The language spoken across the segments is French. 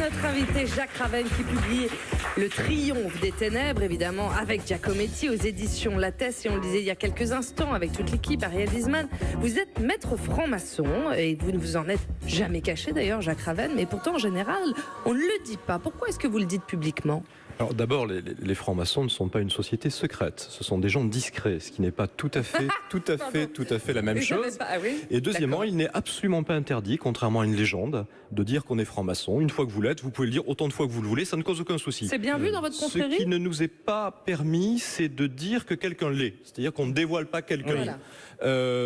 notre invité Jacques Raven qui publie Le Triomphe des Ténèbres, évidemment, avec Giacometti aux éditions Lattès. Et on le disait il y a quelques instants avec toute l'équipe, Ariel Wiesman. Vous êtes maître franc-maçon et vous ne vous en êtes jamais caché d'ailleurs, Jacques Raven. Mais pourtant, en général, on ne le dit pas. Pourquoi est-ce que vous le dites publiquement ? Alors d'abord, les francs-maçons ne sont pas une société secrète. Ce sont des gens discrets, ce qui n'est pas tout à fait la même chose. Ah oui, et deuxièmement, il n'est absolument pas interdit, contrairement à une légende, de dire qu'on est franc-maçon. Une fois que vous l'êtes, vous pouvez le dire autant de fois que vous le voulez, ça ne cause aucun souci. C'est bien vu dans votre confrérie ? Ce qui ne nous est pas permis, c'est de dire que quelqu'un l'est. C'est-à-dire qu'on ne dévoile pas quelqu'un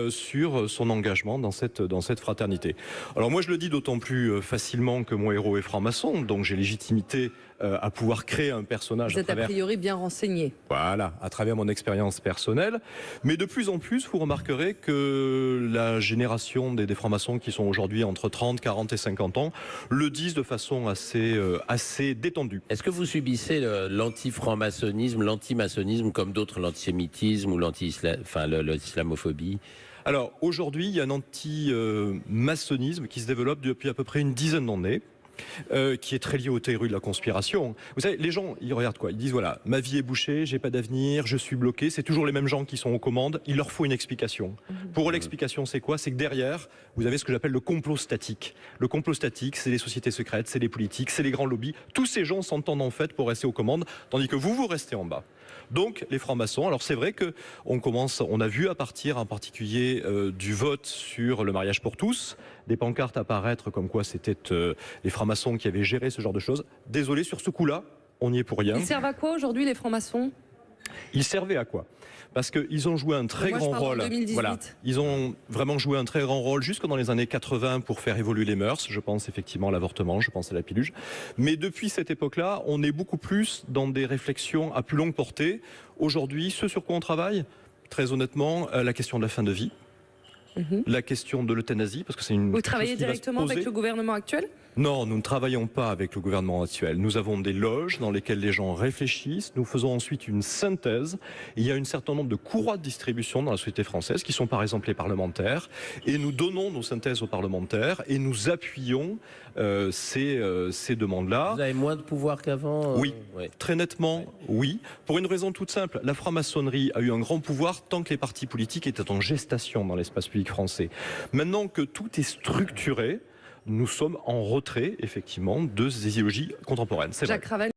sur son engagement dans cette fraternité. Alors moi, je le dis d'autant plus facilement que mon héros est franc-maçon, donc j'ai légitimité à pouvoir créer un personnage. Vous êtes a priori bien renseigné. Voilà, à travers mon expérience personnelle. Mais de plus en plus, vous remarquerez que la génération des francs-maçons qui sont aujourd'hui entre 30, 40 et 50 ans le disent de façon assez détendue. Est-ce que vous subissez l'anti-franc-maçonnisme, l'anti-maçonnisme comme d'autres, l'antisémitisme ou l'islamophobie ? Alors aujourd'hui, il y a un anti-maçonnisme qui se développe depuis à peu près une dizaine d'années. Qui est très lié aux théories de la conspiration. Vous savez, les gens, ils regardent quoi ? Ils disent voilà, ma vie est bouchée, j'ai pas d'avenir, je suis bloqué. C'est toujours les mêmes gens qui sont aux commandes. Il leur faut une explication. Pour eux, l'explication, c'est quoi ? C'est que derrière, vous avez ce que j'appelle le complot statique. Le complot statique, c'est les sociétés secrètes, c'est les politiques, c'est les grands lobbies. Tous ces gens s'entendent en fait pour rester aux commandes, tandis que vous restez en bas. Donc les francs-maçons, alors c'est vrai que on a vu à partir en particulier du vote sur le mariage pour tous, des pancartes apparaître comme quoi c'était les francs-maçons qui avaient géré ce genre de choses. Désolé, sur ce coup-là, on n'y est pour rien. Ils servent à quoi aujourd'hui les francs-maçons ? Ils servaient à quoi ? Parce qu'ils ont joué un très grand rôle. Voilà, ils ont vraiment joué un très grand rôle jusque dans les années 80 pour faire évoluer les mœurs. Je pense effectivement à l'avortement, je pense à la pilule. Mais depuis cette époque-là, on est beaucoup plus dans des réflexions à plus longue portée. Aujourd'hui, ce sur quoi on travaille, très honnêtement, la question de la fin de vie. La question de l'euthanasie, parce que c'est une. Vous travaillez directement avec le gouvernement actuel ? Non, nous ne travaillons pas avec le gouvernement actuel. Nous avons des loges dans lesquelles les gens réfléchissent. Nous faisons ensuite une synthèse. Il y a un certain nombre de courroies de distribution dans la société française qui sont par exemple les parlementaires. Et nous donnons nos synthèses aux parlementaires et nous appuyons ces demandes-là. Vous avez moins de pouvoir qu'avant Oui, très nettement, oui. Pour une raison toute simple, la franc-maçonnerie a eu un grand pouvoir tant que les partis politiques étaient en gestation dans l'espace public français. Maintenant que tout est structuré, nous sommes en retrait, effectivement, de ces idéologies contemporaines. C'est vrai.